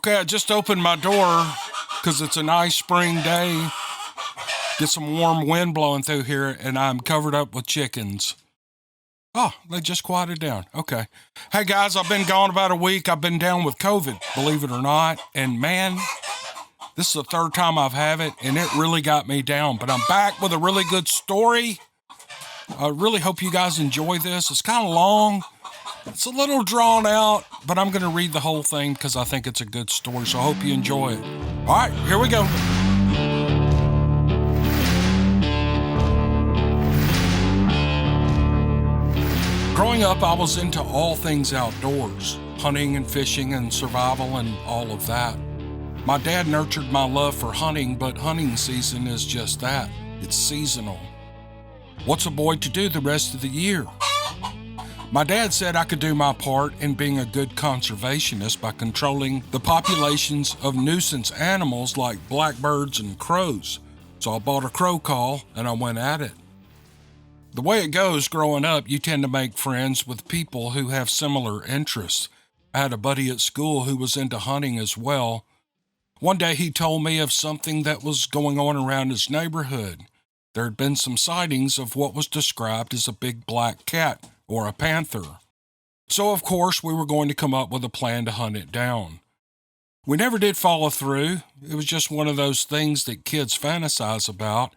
Okay, I just opened my door because it's a nice spring day. Get some warm wind blowing through here, and I'm covered up with chickens. Oh, they just quieted down. Okay. Hey, guys, I've been gone about a week. I've been down with COVID, believe it or not. And, man, this is the third time I've had it, and it really got me down. But I'm back with a really good story. I really hope you guys enjoy this. It's kind of long. It's a little drawn out, but I'm going to read the whole thing because I think it's a good story, so I hope you enjoy it. All right, here we go. Growing up, I was into all things outdoors, hunting and fishing and survival and all of that. My dad nurtured my love for hunting, but hunting season is just that. It's seasonal. What's a boy to do the rest of the year? My dad said I could do my part in being a good conservationist by controlling the populations of nuisance animals like blackbirds and crows. So I bought a crow call and I went at it. The way it goes growing up, you tend to make friends with people who have similar interests. I had a buddy at school who was into hunting as well. One day he told me of something that was going on around his neighborhood. There had been some sightings of what was described as a big black cat or a panther. So of course we were going to come up with a plan to hunt it down. We never did follow through. It was just one of those things that kids fantasize about.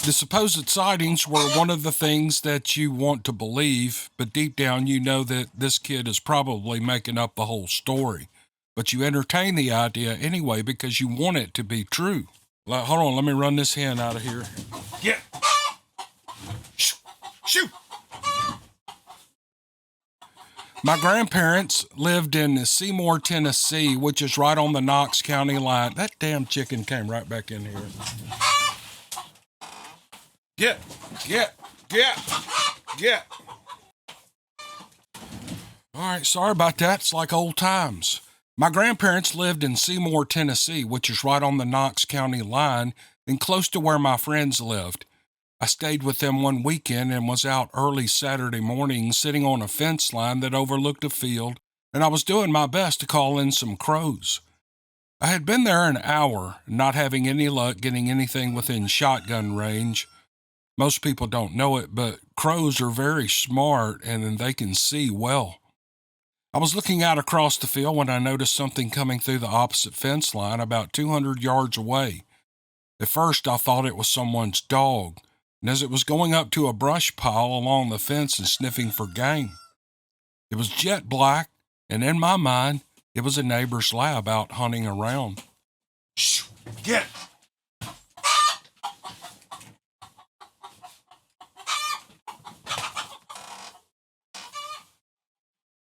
The supposed sightings were one of the things that you want to believe, but deep down you know that this kid is probably making up the whole story. But you entertain the idea anyway because you want it to be true. Hold on, let me run this hen out of here. Get! Shoot! My grandparents lived in Seymour, Tennessee, which is right on the Knox County line. That damn chicken came right back in here. Get. All right, sorry about that. It's like old times. My grandparents lived in Seymour, Tennessee, which is right on the Knox County line and close to where my friends lived. I stayed with them one weekend and was out early Saturday morning sitting on a fence line that overlooked a field, and I was doing my best to call in some crows. I had been there an hour, not having any luck getting anything within shotgun range. Most people don't know it, but crows are very smart and they can see well. I was looking out across the field when I noticed something coming through the opposite fence line about 200 yards away. At first, I thought it was someone's dog, and as it was going up to a brush pile along the fence and sniffing for game. It was jet black, and in my mind, it was a neighbor's lab out hunting around. Shh, get it!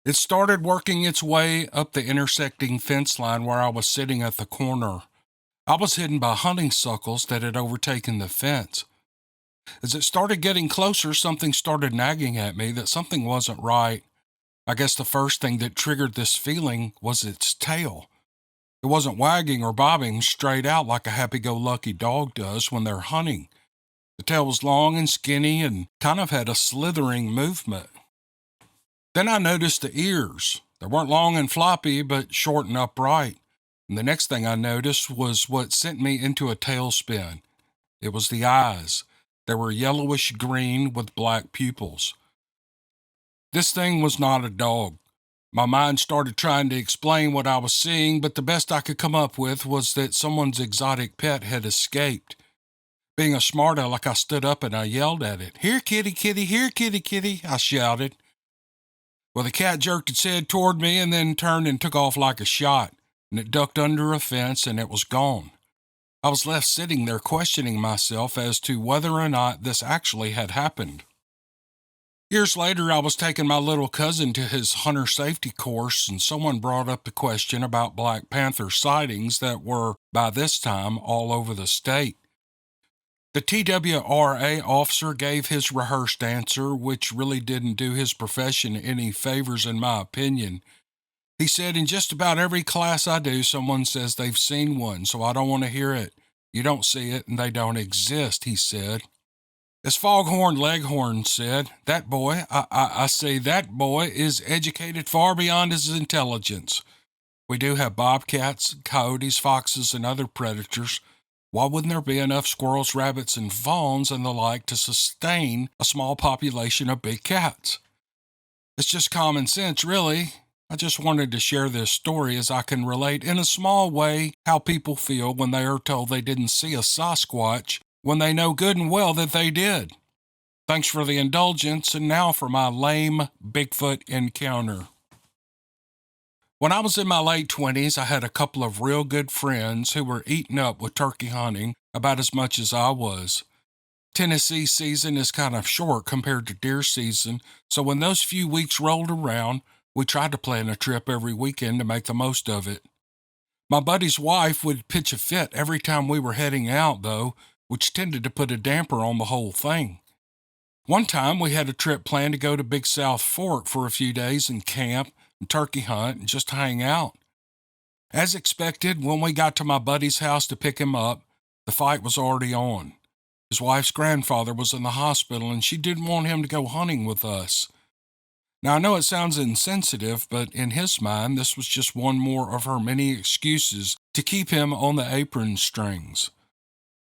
It started working its way up the intersecting fence line where I was sitting at the corner. I was hidden by honeysuckles that had overtaken the fence. As it started getting closer, something started nagging at me that something wasn't right. I guess the first thing that triggered this feeling was its tail. It wasn't wagging or bobbing straight out like a happy-go-lucky dog does when they're hunting. The tail was long and skinny and kind of had a slithering movement. Then I noticed the ears. They weren't long and floppy, but short and upright. And the next thing I noticed was what sent me into a tailspin. It was the eyes. They were yellowish green with black pupils. This thing was not a dog. My mind started trying to explain what I was seeing, but the best I could come up with was that someone's exotic pet had escaped. Being a smart aleck, I stood up and I yelled at it. "Here, kitty, kitty, here, kitty, kitty," I shouted. Well, the cat jerked its head toward me and then turned and took off like a shot, and it ducked under a fence and it was gone. I was left sitting there questioning myself as to whether or not this actually had happened. Years later, I was taking my little cousin to his hunter safety course, and someone brought up the question about Black Panther sightings that were, by this time, all over the state. The TWRA officer gave his rehearsed answer, which really didn't do his profession any favors in my opinion. He said, "In just about every class I do, someone says they've seen one, so I don't want to hear it. You don't see it, and they don't exist," he said. As Foghorn Leghorn said, that boy is educated far beyond his intelligence. We do have bobcats, coyotes, foxes, and other predators. Why wouldn't there be enough squirrels, rabbits, and fawns and the like to sustain a small population of big cats? It's just common sense, really. I just wanted to share this story as I can relate in a small way how people feel when they are told they didn't see a Sasquatch when they know good and well that they did. Thanks for the indulgence, and now for my lame Bigfoot encounter. When I was in my late 20s, I had a couple of real good friends who were eaten up with turkey hunting about as much as I was. Tennessee season is kind of short compared to deer season, so when those few weeks rolled around, we tried to plan a trip every weekend to make the most of it. My buddy's wife would pitch a fit every time we were heading out, though, which tended to put a damper on the whole thing. One time we had a trip planned to go to Big South Fork for a few days and camp and turkey hunt and just hang out. As expected, when we got to my buddy's house to pick him up, the fight was already on. His wife's grandfather was in the hospital and she didn't want him to go hunting with us. Now, I know it sounds insensitive, but in his mind, this was just one more of her many excuses to keep him on the apron strings.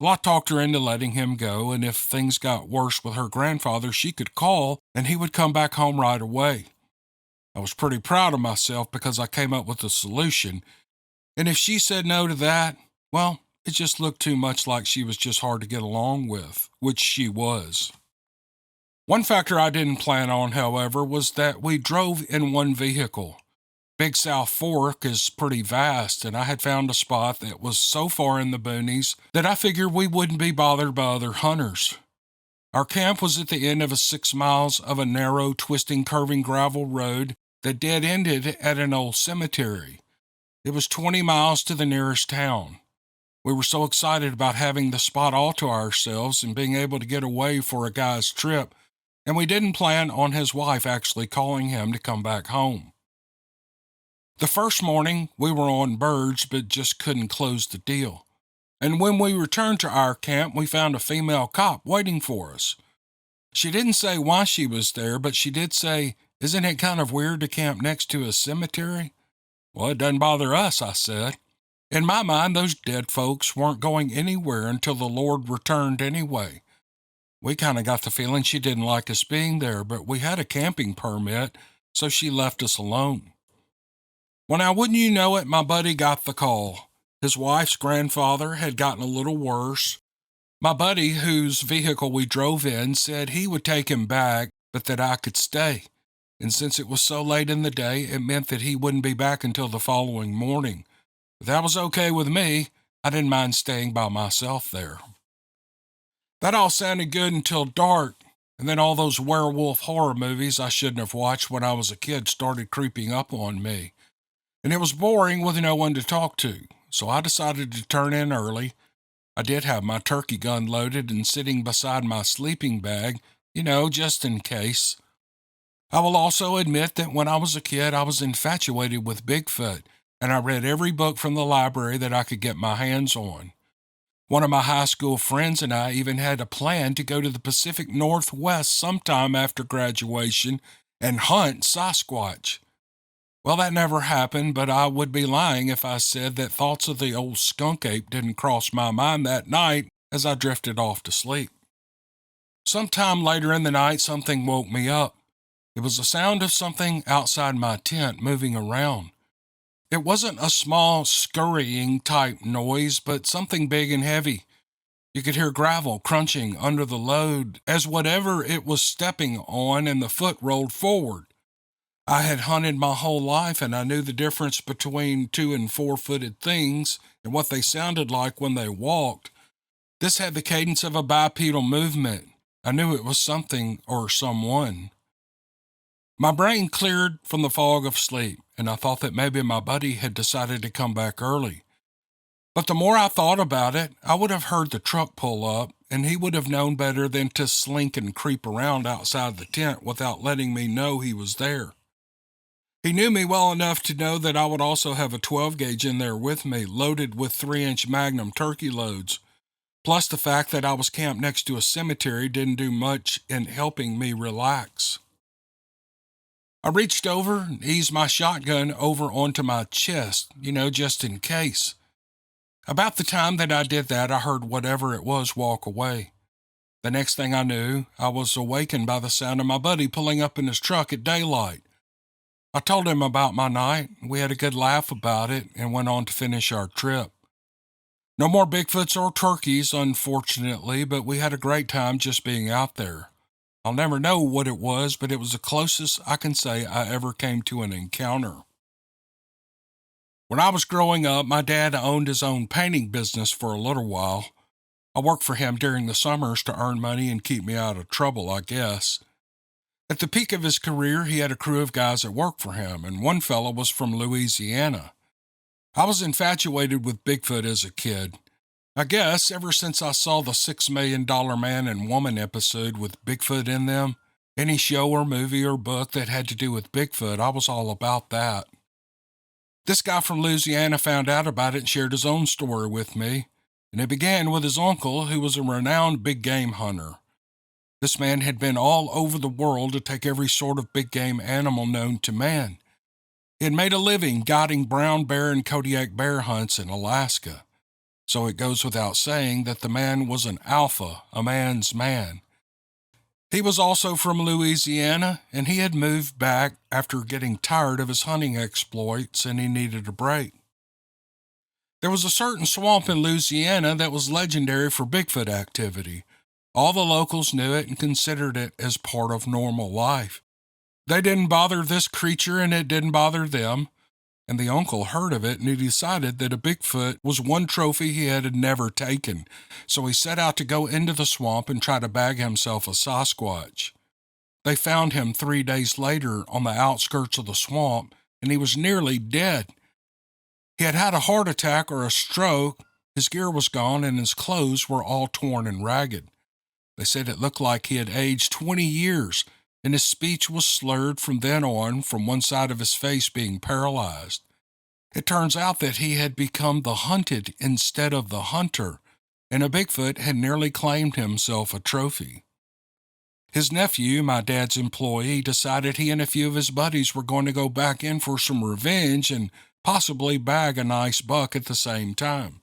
Well, I talked her into letting him go, and if things got worse with her grandfather, she could call and he would come back home right away. I was pretty proud of myself because I came up with a solution, and if she said no to that, well, it just looked too much like she was just hard to get along with, which she was. One factor I didn't plan on, however, was that we drove in one vehicle. Big South Fork is pretty vast, and I had found a spot that was so far in the boonies that I figured we wouldn't be bothered by other hunters. Our camp was at the end of 6 miles of a narrow, twisting, curving gravel road that dead-ended at an old cemetery. It was 20 miles to the nearest town. We were so excited about having the spot all to ourselves and being able to get away for a guy's trip, and we didn't plan on his wife actually calling him to come back home. The first morning, we were on birds but just couldn't close the deal. And when we returned to our camp, we found a female cop waiting for us. She didn't say why she was there, but she did say, "Isn't it kind of weird to camp next to a cemetery?" "Well, it doesn't bother us," I said. In my mind, those dead folks weren't going anywhere until the Lord returned anyway. We kind of got the feeling she didn't like us being there, but we had a camping permit, so she left us alone. Well, now, wouldn't you know it, my buddy got the call. His wife's grandfather had gotten a little worse. My buddy, whose vehicle we drove in, said he would take him back, but that I could stay. And since it was so late in the day, it meant that he wouldn't be back until the following morning. That was okay with me. I didn't mind staying by myself there. That all sounded good until dark, and then all those werewolf horror movies I shouldn't have watched when I was a kid started creeping up on me. And it was boring with no one to talk to, so I decided to turn in early. I did have my turkey gun loaded and sitting beside my sleeping bag, just in case. I will also admit that when I was a kid, I was infatuated with Bigfoot, and I read every book from the library that I could get my hands on. One of my high school friends and I even had a plan to go to the Pacific Northwest sometime after graduation and hunt Sasquatch. Well, that never happened, but I would be lying if I said that thoughts of the old skunk ape didn't cross my mind that night as I drifted off to sleep. Sometime later in the night, something woke me up. It was the sound of something outside my tent moving around. It wasn't a small, scurrying type noise, but something big and heavy. You could hear gravel crunching under the load as whatever it was stepping on and the foot rolled forward. I had hunted my whole life and I knew the difference between 2- and 4-footed things and what they sounded like when they walked. This had the cadence of a bipedal movement. I knew it was something or someone. My brain cleared from the fog of sleep, and I thought that maybe my buddy had decided to come back early. But the more I thought about it, I would have heard the truck pull up, and he would have known better than to slink and creep around outside the tent without letting me know he was there. He knew me well enough to know that I would also have a 12-gauge in there with me, loaded with 3-inch Magnum turkey loads. Plus the fact that I was camped next to a cemetery didn't do much in helping me relax. I reached over and eased my shotgun over onto my chest, just in case. About the time that I did that, I heard whatever it was walk away. The next thing I knew, I was awakened by the sound of my buddy pulling up in his truck at daylight. I told him about my night. We had a good laugh about it and went on to finish our trip. No more Bigfoots or turkeys, unfortunately, but we had a great time just being out there. I'll never know what it was, but it was the closest I can say I ever came to an encounter. When I was growing up, my dad owned his own painting business for a little while. I worked for him during the summers to earn money and keep me out of trouble, I guess. At the peak of his career, he had a crew of guys that worked for him, and one fellow was from Louisiana. I was infatuated with Bigfoot as a kid. I guess ever since I saw the $6 Million Man and Woman episode with Bigfoot in them, any show or movie or book that had to do with Bigfoot, I was all about that. This guy from Louisiana found out about it and shared his own story with me, and it began with his uncle, who was a renowned big game hunter. This man had been all over the world to take every sort of big game animal known to man. He had made a living guiding brown bear and Kodiak bear hunts in Alaska. So it goes without saying that the man was an alpha, a man's man. He was also from Louisiana, and he had moved back after getting tired of his hunting exploits, and he needed a break. There was a certain swamp in Louisiana that was legendary for Bigfoot activity. All the locals knew it and considered it as part of normal life. They didn't bother this creature, and it didn't bother them. And the uncle heard of it, and he decided that a Bigfoot was one trophy he had never taken, so he set out to go into the swamp and try to bag himself a Sasquatch. They found him 3 days later on the outskirts of the swamp, and he was nearly dead. He had had a heart attack or a stroke, his gear was gone, and his clothes were all torn and ragged. They said it looked like he had aged 20 years, and his speech was slurred from then on, from one side of his face being paralyzed. It turns out that he had become the hunted instead of the hunter, and a Bigfoot had nearly claimed himself a trophy. His nephew, my dad's employee, decided he and a few of his buddies were going to go back in for some revenge and possibly bag a nice buck at the same time.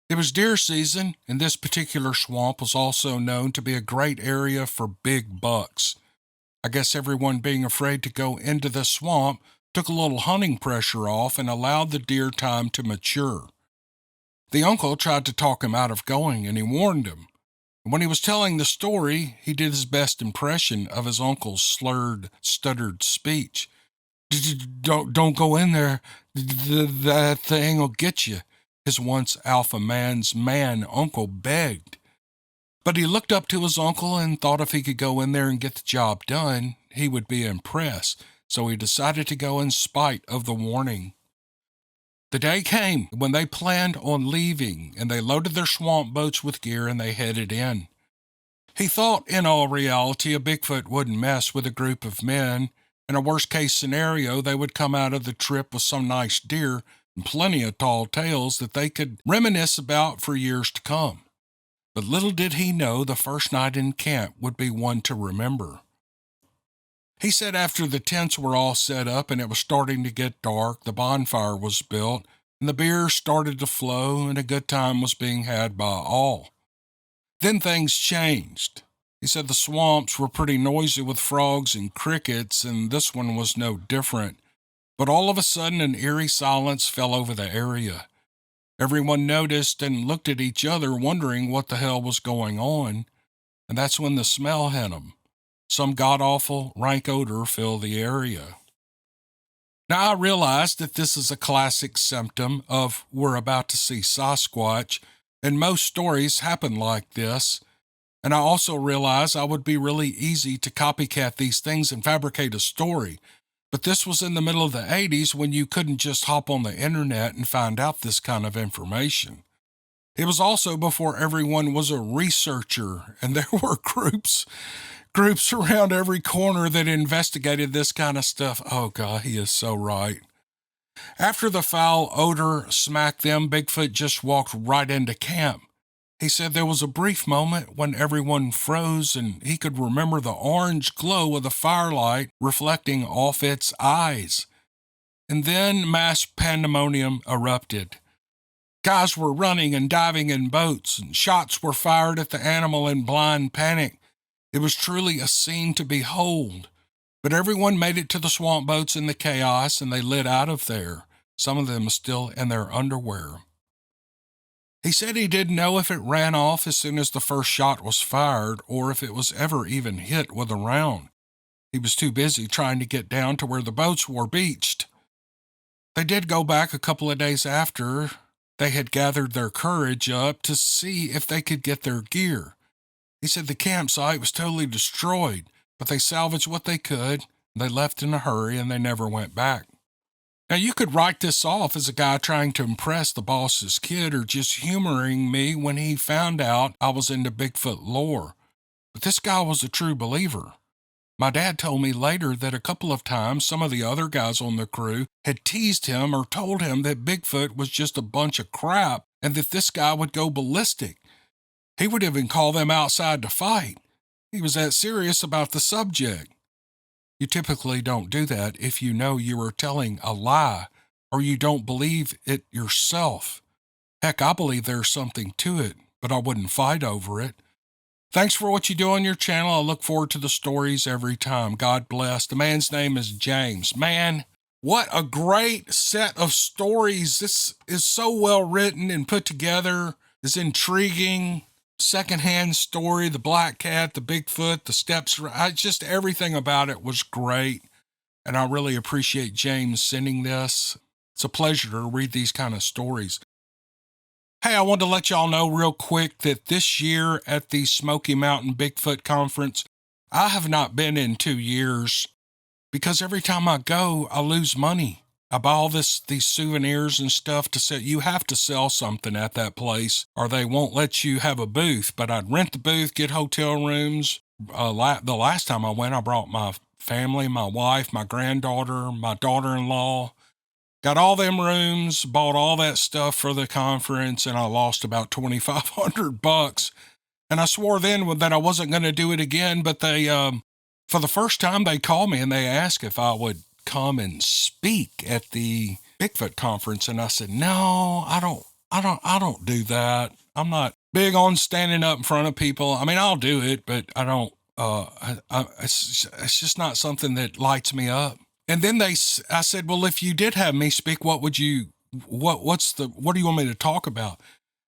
It was deer season, and this particular swamp was also known to be a great area for big bucks. I guess everyone being afraid to go into the swamp took a little hunting pressure off and allowed the deer time to mature. The uncle tried to talk him out of going, and he warned him. And when he was telling the story, he did his best impression of his uncle's slurred, stuttered speech. Don't go in there. That thing will get you, his once alpha man's man uncle begged. But he looked up to his uncle and thought if he could go in there and get the job done, he would be impressed, so he decided to go in spite of the warning. The day came when they planned on leaving, and they loaded their swamp boats with gear and they headed in. He thought, in all reality, a Bigfoot wouldn't mess with a group of men. In a worst-case scenario, they would come out of the trip with some nice deer and plenty of tall tales that they could reminisce about for years to come. But little did he know the first night in camp would be one to remember. He said after the tents were all set up and it was starting to get dark, the bonfire was built, and the beer started to flow, and a good time was being had by all. Then things changed. He said the swamps were pretty noisy with frogs and crickets, and this one was no different. But all of a sudden, an eerie silence fell over the area. Everyone noticed and looked at each other, wondering what the hell was going on, and that's when the smell hit them. Some god-awful, rank odor filled the area. Now, I realize that this is a classic symptom of we're about to see Sasquatch, and most stories happen like this. And I also realize I would be really easy to copycat these things and fabricate a story. But this was in the middle of the 80s when you couldn't just hop on the internet and find out this kind of information. It was also before everyone was a researcher, and there were groups around every corner that investigated this kind of stuff. Oh, God, he is so right. After the foul odor smacked them, Bigfoot just walked right into camp. He said there was a brief moment when everyone froze and he could remember the orange glow of the firelight reflecting off its eyes. And then mass pandemonium erupted. Guys were running and diving in boats, and shots were fired at the animal in blind panic. It was truly a scene to behold. But everyone made it to the swamp boats in the chaos, and they lit out of there, some of them still in their underwear. He said he didn't know if it ran off as soon as the first shot was fired or if it was ever even hit with a round. He was too busy trying to get down to where the boats were beached. They did go back a couple of days after they had gathered their courage up to see if they could get their gear. He said the campsite was totally destroyed, but they salvaged what they could. They left in a hurry and they never went back. Now, you could write this off as a guy trying to impress the boss's kid or just humoring me when he found out I was into Bigfoot lore. But this guy was a true believer. My dad told me later that a couple of times some of the other guys on the crew had teased him or told him that Bigfoot was just a bunch of crap and that this guy would go ballistic. He would even call them outside to fight. He was that serious about the subject. You typically don't do that if you know you are telling a lie or you don't believe it yourself. Heck, I believe there's something to it, but I wouldn't fight over it. Thanks for what you do on your channel. I look forward to the stories every time. God bless. The man's name is James. Man, what a great set of stories. This is so well written and put together. It's intriguing. Secondhand story, the black cat, the Bigfoot, the steps, just everything about it was great. And I really appreciate James sending this. It's a pleasure to read these kind of stories. Hey, I wanted to let y'all know real quick that this year at the Smoky Mountain Bigfoot Conference, I have not been in 2 years because every time I go, I lose money. I buy all these souvenirs and stuff to sell. You have to sell something at that place or they won't let you have a booth. But I'd rent the booth, get hotel rooms. The last time I went, I brought my family, my wife, my granddaughter, my daughter-in-law. Got all them rooms, bought all that stuff for the conference, and I lost about $2,500. And I swore then that I wasn't going to do it again. But they, for the first time, they called me and they asked if I would come and speak at the Bigfoot conference. And I said, no, I don't do that. I'm not big on standing up in front of people. I mean, I'll do it, but I don't, it's just not something that lights me up. And then I said, well, if you did have me speak, what do you want me to talk about?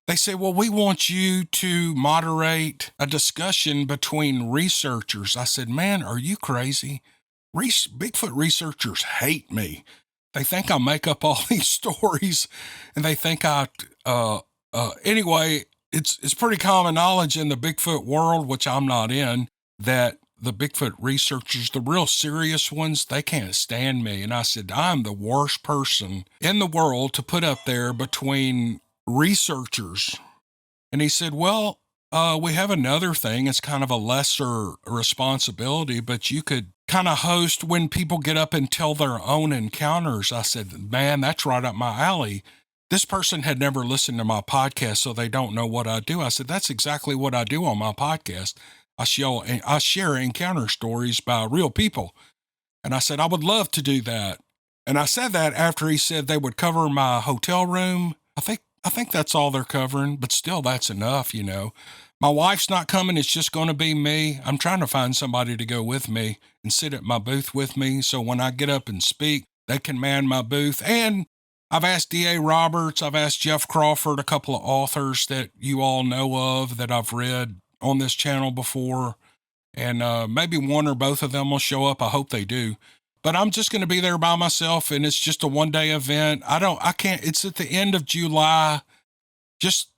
They say, well, we want you to moderate a discussion between researchers. I said, man, are you crazy? Bigfoot researchers hate me. They think I make up all these stories and they think anyway, it's pretty common knowledge in the Bigfoot world, which I'm not in, that the Bigfoot researchers, the real serious ones, they can't stand me. And I said, I'm the worst person in the world to put up there between researchers. And he said, well, we have another thing. It's kind of a lesser responsibility, but you could kind of host when people get up and tell their own encounters. I said, man, that's right up my alley. This person had never listened to my podcast, so they don't know what I do. I said, that's exactly what I do on my podcast. I share encounter stories by real people. And I said, I would love to do that. And I said that after he said they would cover my hotel room. I think that's all they're covering, but still that's enough, you know. My wife's not coming. It's just going to be me. I'm trying to find somebody to go with me and sit at my booth with me. So when I get up and speak, they can man my booth. And I've asked D.A. Roberts. I've asked Jeff Crawford, a couple of authors that you all know of that I've read on this channel before. And maybe one or both of them will show up. I hope they do. But I'm just going to be there by myself. And it's just a one-day event. It's at the end of July. Just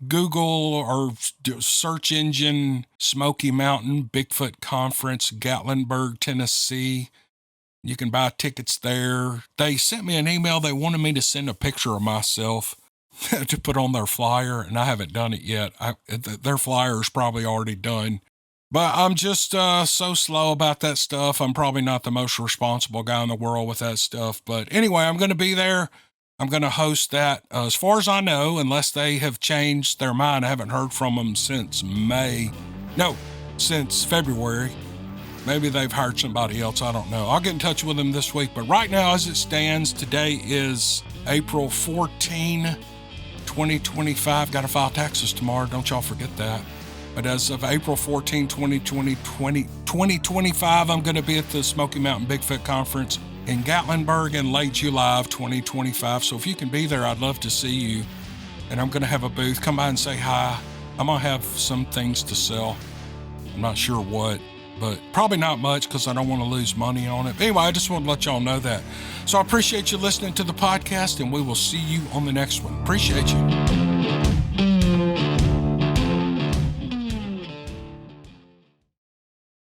Google or search engine Smoky Mountain Bigfoot Conference, Gatlinburg, Tennessee. You can buy tickets there. They sent me an email. They wanted me to send a picture of myself to put on their flyer, and I haven't done it yet. Their flyer is probably already done. But I'm just so slow about that stuff. I'm probably not the most responsible guy in the world with that stuff. But anyway, I'm going to be there. I'm going to host that, as far as I know, unless they have changed their mind. I haven't heard from them since since February. Maybe they've hired somebody else. I don't know. I'll get in touch with them this week. But right now, as it stands, today is April 14, 2025. Got to file taxes tomorrow. Don't y'all forget that. But as of April 14, 2025, I'm going to be at the Smoky Mountain Bigfoot Conference in Gatlinburg in late July of 2025. So if you can be there, I'd love to see you. And I'm going to have a booth. Come by and say hi. I'm going to have some things to sell. I'm not sure what, but probably not much because I don't want to lose money on it. But anyway, I just want to let y'all know that. So I appreciate you listening to the podcast, and we will see you on the next one. Appreciate you.